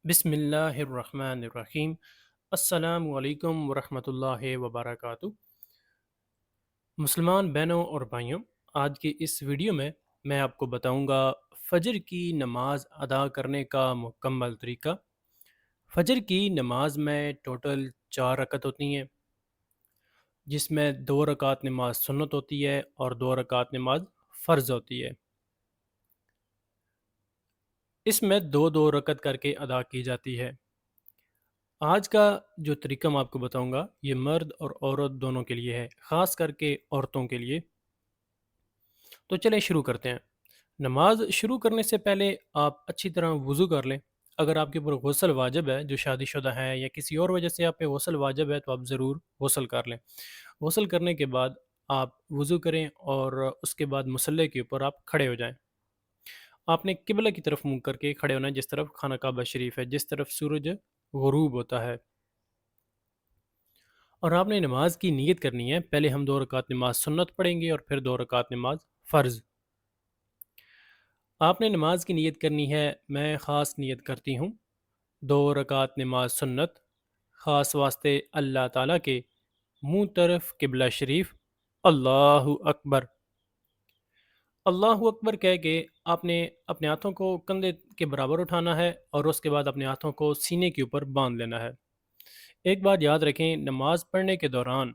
بسم اللہ الرحمن الرحیم۔ السلام علیکم ورحمۃ اللہ وبرکاتہ۔ مسلمان بہنوں اور بھائیوں، آج کی اس ویڈیو میں آپ کو بتاؤں گا فجر کی نماز ادا کرنے کا مکمل طریقہ۔ فجر کی نماز میں ٹوٹل 4 رکعت ہوتی ہیں، جس میں 2 رکعت نماز سنت ہوتی ہے اور 2 رکعت نماز فرض ہوتی ہے۔ اس میں دو دو رکعت کر کے ادا کی جاتی ہے۔ آج کا جو طریقہ میں آپ کو بتاؤں گا یہ مرد اور عورت دونوں کے لیے ہے، خاص کر کے عورتوں کے لیے۔ تو چلیں شروع کرتے ہیں۔ نماز شروع کرنے سے پہلے آپ اچھی طرح وضو کر لیں۔ اگر آپ کے اوپر غسل واجب ہے، جو شادی شدہ ہیں یا کسی اور وجہ سے آپ پہ غسل واجب ہے، تو آپ ضرور غسل کر لیں۔ غسل کرنے کے بعد آپ وضو کریں اور اس کے بعد مصلی کے اوپر آپ کھڑے ہو جائیں۔ آپ نے قبلہ کی طرف منہ کر کے کھڑے ہونا ہے، جس طرف خانہ کعبہ شریف ہے، جس طرف سورج غروب ہوتا ہے۔ اور آپ نے نماز کی نیت کرنی ہے۔ پہلے ہم 2 رکعت نماز سنت پڑھیں گے اور پھر 2 رکعت نماز فرض۔ آپ نے نماز کی نیت کرنی ہے۔ میں خاص نیت کرتی ہوں 2 رکعت نماز سنت، خاص واسطے اللہ تعالیٰ کے منہ طرف قبلہ شریف، اللہ اکبر۔ اللہ اکبر کہہ کے آپ نے اپنے ہاتھوں کو کندھے کے برابر اٹھانا ہے اور اس کے بعد اپنے ہاتھوں کو سینے کے اوپر باندھ لینا ہے۔ ایک بات یاد رکھیں، نماز پڑھنے کے دوران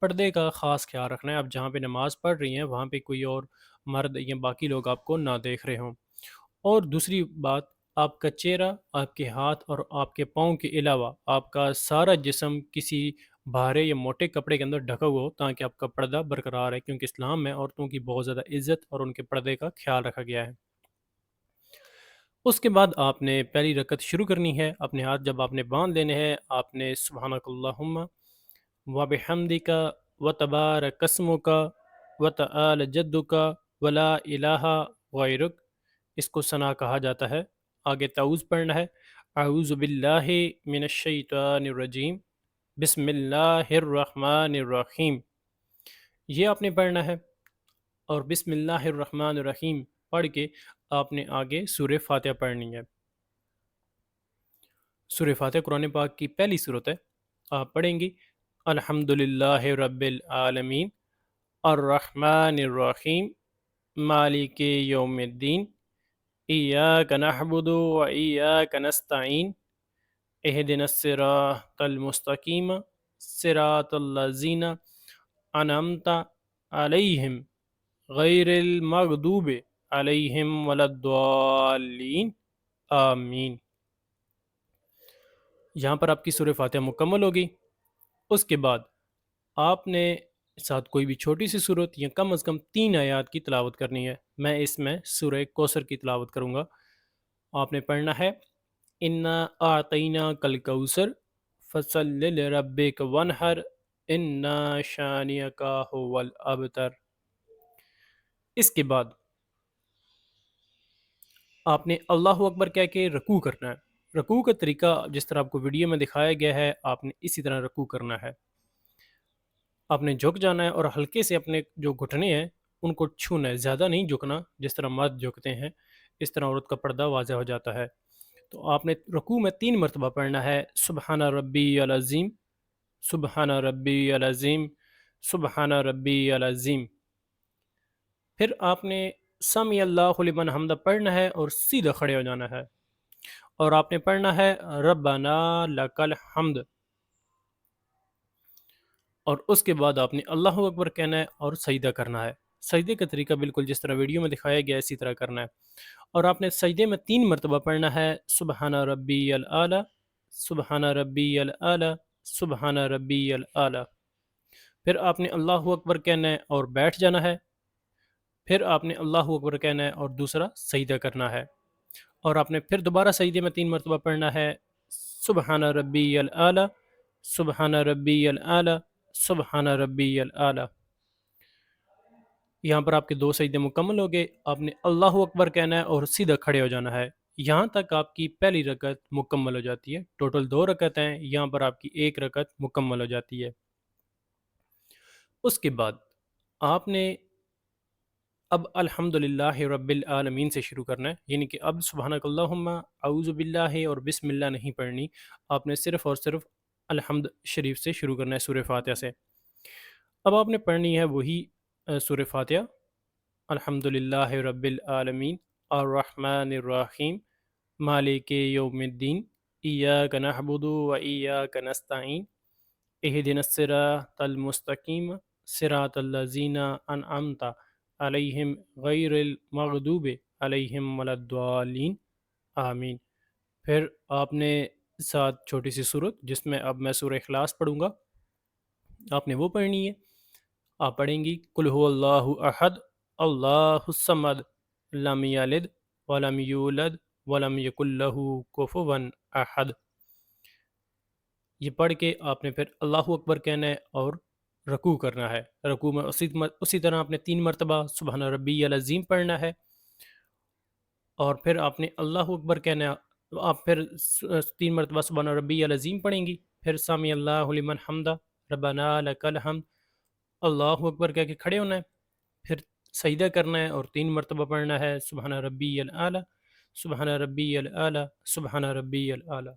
پردے کا خاص خیال رکھنا ہے۔ آپ جہاں پہ نماز پڑھ رہی ہیں وہاں پہ کوئی اور مرد یا باقی لوگ آپ کو نہ دیکھ رہے ہوں۔ اور دوسری بات، آپ کا چہرہ، آپ کے ہاتھ اور آپ کے پاؤں کے علاوہ آپ کا سارا جسم کسی بھارے یا موٹے کپڑے کے اندر ڈھکا ہوا ہو، تاکہ آپ کا پردہ برقرار ہے، کیونکہ اسلام میں عورتوں کی بہت زیادہ عزت اور ان کے پردے کا خیال رکھا گیا ہے۔ اس کے بعد آپ نے پہلی رکعت شروع کرنی ہے۔ اپنے ہاتھ جب آپ نے باندھ لینے ہیں، آپ نے سبحانک اللہم وبحمدک وتبارک اسمک وتعالی جدک ولا الہ غیرک، اس کو ثنا کہا جاتا ہے۔ آگے تعوذ پڑھنا ہے۔ اعوذ باللہ من الشیطان الرجیم، بسم اللہ الرحمن الرحیم، یہ آپ نے پڑھنا ہے۔ اور بسم اللہ الرحمن الرحیم پڑھ کے آپ نے آگے سورہ فاتحہ پڑھنی ہے۔ سورہ فاتحہ قرآن پاک کی پہلی سورت ہے۔ آپ پڑھیں گی الحمد للہ رب العالمین الرحمن الرحیم مالک یوم الدین ایاک نعبد و ایاک نستعین اہدنا الصراط المستقیم صراط الذین انعمت علیہم غیر المغضوب علیہم ولا الضالین آمین۔ یہاں پر آپ کی سورہ فاتحہ مکمل ہوگی۔ اس کے بعد آپ نے ساتھ کوئی بھی چھوٹی سی سورت یا کم از کم 3 آیات کی تلاوت کرنی ہے۔ میں اس میں سورہ کوثر کی تلاوت کروں گا۔ آپ نے پڑھنا ہے انا اعطیناک الکوثر فصل لربک وانحر انا شانئک هو الابتر۔ اس کے بعد آپ نے اللہ اکبر کہہ کے رکوع کرنا ہے۔ رکوع کا طریقہ جس طرح آپ کو ویڈیو میں دکھایا گیا ہے، آپ نے اسی طرح رکوع کرنا ہے۔ آپ نے جھک جانا ہے اور ہلکے سے اپنے جو گھٹنے ہیں ان کو چھونا ہے، زیادہ نہیں جھکنا جس طرح مرد جھکتے ہیں، اس طرح عورت کا پردہ واضح ہو جاتا ہے۔ تو آپ نے رکوع میں 3 مرتبہ پڑھنا ہے سبحان ربی العظیم، سبحان ربی العظیم، سبحان ربی العظیم۔ پھر آپ نے سمی اللہ لمن حمدہ پڑھنا ہے اور سیدھا کھڑے ہو جانا ہے، اور آپ نے پڑھنا ہے ربنا لک الحمد، اور اس کے بعد آپ نے اللہ اکبر کہنا ہے اور سجدہ کرنا ہے۔ سجدے کا طریقہ بالکل جس طرح ویڈیو میں دکھایا گیا اسی طرح کرنا ہے، اور آپ نے سجدے میں 3 مرتبہ پڑھنا ہے سبحان ربی العلی، سبحان ربی العلی، سبحان ربی العلی۔ پھر آپ نے اللہ اکبر کہنا ہے اور بیٹھ جانا ہے۔ پھر آپ نے اللہ اکبر کہنا ہے اور دوسرا سجدہ کرنا ہے، اور آپ نے پھر دوبارہ سجدے میں 3 مرتبہ پڑھنا ہے سبحان ربی العلی، سبحان ربی العلی، سبحان ربی العلی۔ یہاں پر آپ کے 2 سجدے مکمل ہو گئے۔ آپ نے اللہ اکبر کہنا ہے اور سیدھا کھڑے ہو جانا ہے۔ یہاں تک آپ کی پہلی رکعت مکمل ہو جاتی ہے۔ ٹوٹل 2 رکعت ہیں، یہاں پر آپ کی 1 رکعت مکمل ہو جاتی ہے۔ اس کے بعد آپ نے اب الحمدللہ رب العالمین سے شروع کرنا ہے، یعنی کہ اب سبحانک اللہم اعوذ باللہ اور بسم اللہ نہیں پڑھنی، آپ نے صرف اور صرف الحمد شریف سے شروع کرنا ہے، سورہ فاتحہ سے۔ اب آپ نے پڑھنی ہے وہی سورہ فاتحہ، الحمدللہ رب العالمین الرحمن الرحیم مالک یوم الدین ایاک نعبد و ایاک نستعین اہدنا الصراط المستقیم صراط الذین انعمت علیہم غیر المغضوب علیہم ولا الضالین آمین۔ پھر آپ نے ساتھ چھوٹی سی صورت جس میں اب میں سورہ اخلاص پڑھوں گا، آپ نے وہ پڑھنی ہے۔ آپ پڑھیں گی قل هو اللہ احد اللہ الصمد لم یلد ولم یولد ولم یکن لہ کفوا احد۔ یہ پڑھ کے آپ نے پھر اللہ اکبر کہنا ہے اور رکوع کرنا ہے۔ رکوع میں اسی طرح آپ نے 3 مرتبہ سبحان ربی العظیم پڑھنا ہے، اور پھر آپ نے اللہ اکبر کہنا ہے۔ آپ پھر 3 مرتبہ سبحان ربی العظیم پڑھیں گی، پھر سمی اللہ لمن حمدہ ربنا لک الحمد، اللہ اکبر کہہ کے کھڑے ہونا ہے، پھر سجدہ کرنا ہے اور 3 مرتبہ پڑھنا ہے سبحان ربی الاعلیٰ سبحان ربی الاعلیٰ سبحان ربی الاعلیٰ۔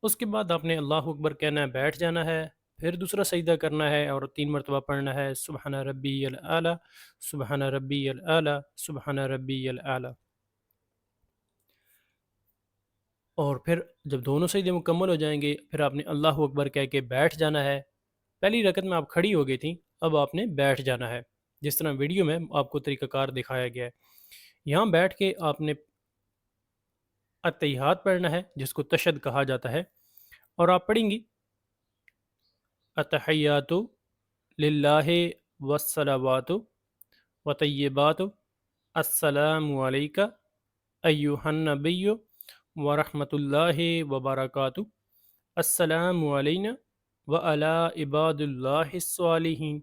اس کے بعد آپ نے اللہ اکبر کہنا ہے، بیٹھ جانا ہے، پھر دوسرا سجدہ کرنا ہے اور 3 مرتبہ پڑھنا ہے سبحان ربی الاعلیٰ سبحان ربی الاعلیٰ سبحان ربی الاعلیٰ۔ اور پھر جب دونوں سجدے مکمل ہو جائیں گے، پھر آپ نے اللہ اکبر کہہ کے بیٹھ جانا ہے۔ پہلی رکعت میں آپ کھڑی ہو گئی تھیں، اب آپ نے بیٹھ جانا ہے، جس طرح ویڈیو میں آپ کو طریقہ کار دکھایا گیا ہے۔ یہاں بیٹھ کے آپ نے اتحیات پڑھنا ہے، جس کو تشہد کہا جاتا ہے، اور آپ پڑھیں گی التحیات للہ والصلوات وطیبات السلام علیکہ ایہا النبی ورحمۃ اللہ وبرکاتہ السلام علینا وعلی عباد اللہ الصالحین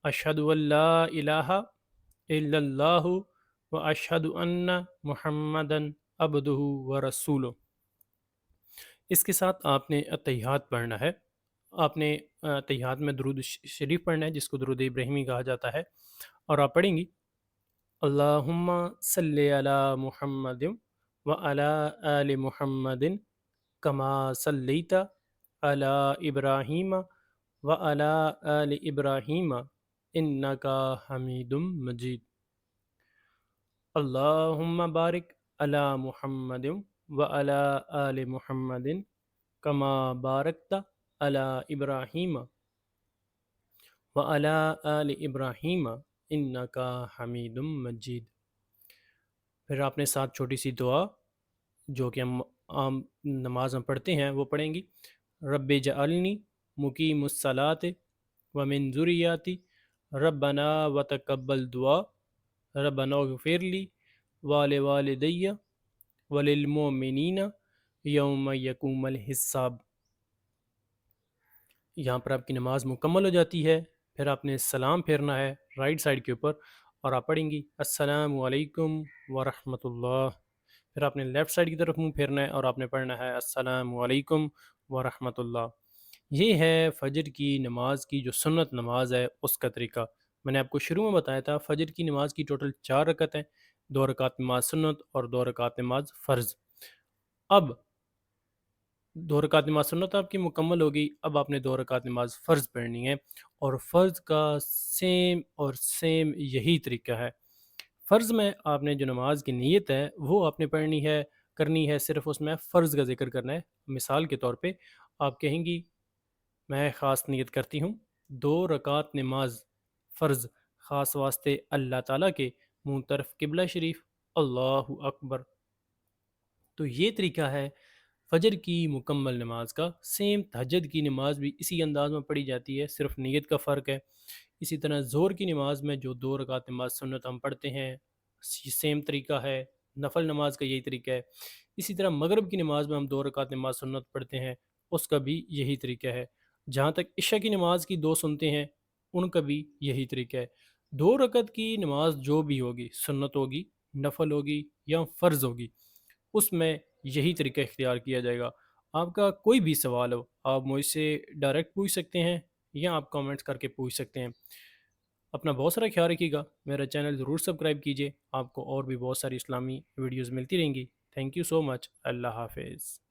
اشہد ان لا الہ الا اللہ واشہد ان محمدا عبدہ ورسولہ۔ اس کے ساتھ آپ نے اتحیات پڑھنا ہے۔ آپ نے اتحیات میں درود شریف پڑھنا ہے، جس کو درود ابراہیمی کہا جاتا ہے، اور آپ پڑھیں گی اللہم صلی علی محمد وعلی آل محمد کما صلیت علی ابراہیم وعلی آل ابراہیم انکا حمید مجید، اللہم بارک علی محمد وعلی آل محمد کما بارکت علی ابراہیم وعلی آل ابراہیم انکا حمید مجید۔ پھر آپ نے ساتھ چھوٹی سی دعا جو کہ ہم عام نماز میں پڑھتے ہیں وہ پڑھیں گی رب جعلنی مقیم الصلاۃ ومن ذریاتی ربنا وتقبل دعا ربنا اغفر لی ولوالدی وللمؤمنین یوم یقوم الحساب۔ یہاں پر آپ کی نماز مکمل ہو جاتی ہے، پھر آپ نے سلام پھیرنا ہے رائٹ سائڈ کے اوپر، اور آپ پڑھیں گی السلام علیکم ورحمۃ اللہ۔ پھر آپ نے لیفٹ سائڈ کی طرف منہ پھیرنا ہے اور آپ نے پڑھنا ہے السلام علیکم ورحمۃ اللہ۔ یہ ہے فجر کی نماز کی جو سنت نماز ہے اس کا طریقہ۔ میں نے آپ کو شروع میں بتایا تھا فجر کی نماز کی ٹوٹل 4 رکعت ہیں، 2 رکعت نماز سنت اور 2 رکعت نماز فرض۔ اب 2 رکعت نماز سنت آپ کی مکمل ہوگی، اب آپ نے 2 رکعت نماز فرض پڑھنی ہے، اور فرض کا سیم یہی طریقہ ہے۔ فرض میں آپ نے جو نماز کی نیت ہے وہ آپ نے پڑھنی ہے، کرنی ہے، صرف اس میں فرض کا ذکر کرنا ہے۔ مثال کے طور پہ آپ کہیں گی میں خاص نیت کرتی ہوں 2 رکعت نماز فرض خاص واسطے اللہ تعالیٰ کے، منہ طرف قبلہ شریف، اللہ اکبر۔ تو یہ طریقہ ہے فجر کی مکمل نماز کا۔ سیم تہجد کی نماز بھی اسی انداز میں پڑھی جاتی ہے، صرف نیت کا فرق ہے۔ اسی طرح ظہر کی نماز میں جو 2 رکعت نماز سنت ہم پڑھتے ہیں سیم طریقہ ہے، نفل نماز کا یہی طریقہ ہے۔ اسی طرح مغرب کی نماز میں ہم 2 رکعت نماز سنت پڑھتے ہیں، اس کا بھی یہی طریقہ ہے۔ جہاں تک عشاء کی نماز کی 2 سنتے ہیں ان کا بھی یہی طریقہ ہے۔ 2 رکعت کی نماز جو بھی ہوگی، سنت ہوگی، نفل ہوگی یا فرض ہوگی، اس میں یہی طریقہ اختیار کیا جائے گا۔ آپ کا کوئی بھی سوال ہو آپ مجھ سے ڈائریکٹ پوچھ سکتے ہیں یا آپ کامنٹس کر کے پوچھ سکتے ہیں۔ اپنا بہت سارا خیال رکھیے گا، میرا چینل ضرور سبسکرائب کیجیے، آپ کو اور بھی بہت ساری اسلامی ویڈیوز ملتی رہیں گی۔ تھینک یو سو مچ، اللہ حافظ۔